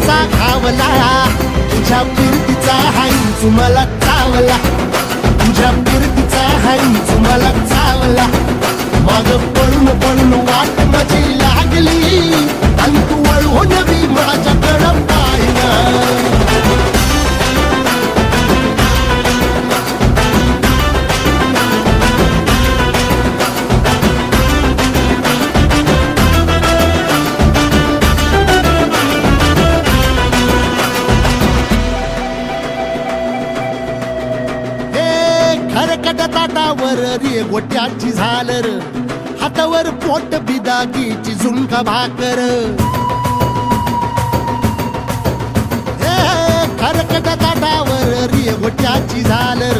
कसा घावला, तुझ्या फिरतीचा हाईच मला चावला, तुझ्या फिरतीचा हाईच मला चावला. माग पळून पळून वाट माझी लागली आणि तू वळून बी माझ्याकडं पाहिना. खरकट ताटावर रे गोट्याची झालर, हातावर पोट बिदागीची झुणका भाकर. खरकट ताटावर रे गोट्याची झालर,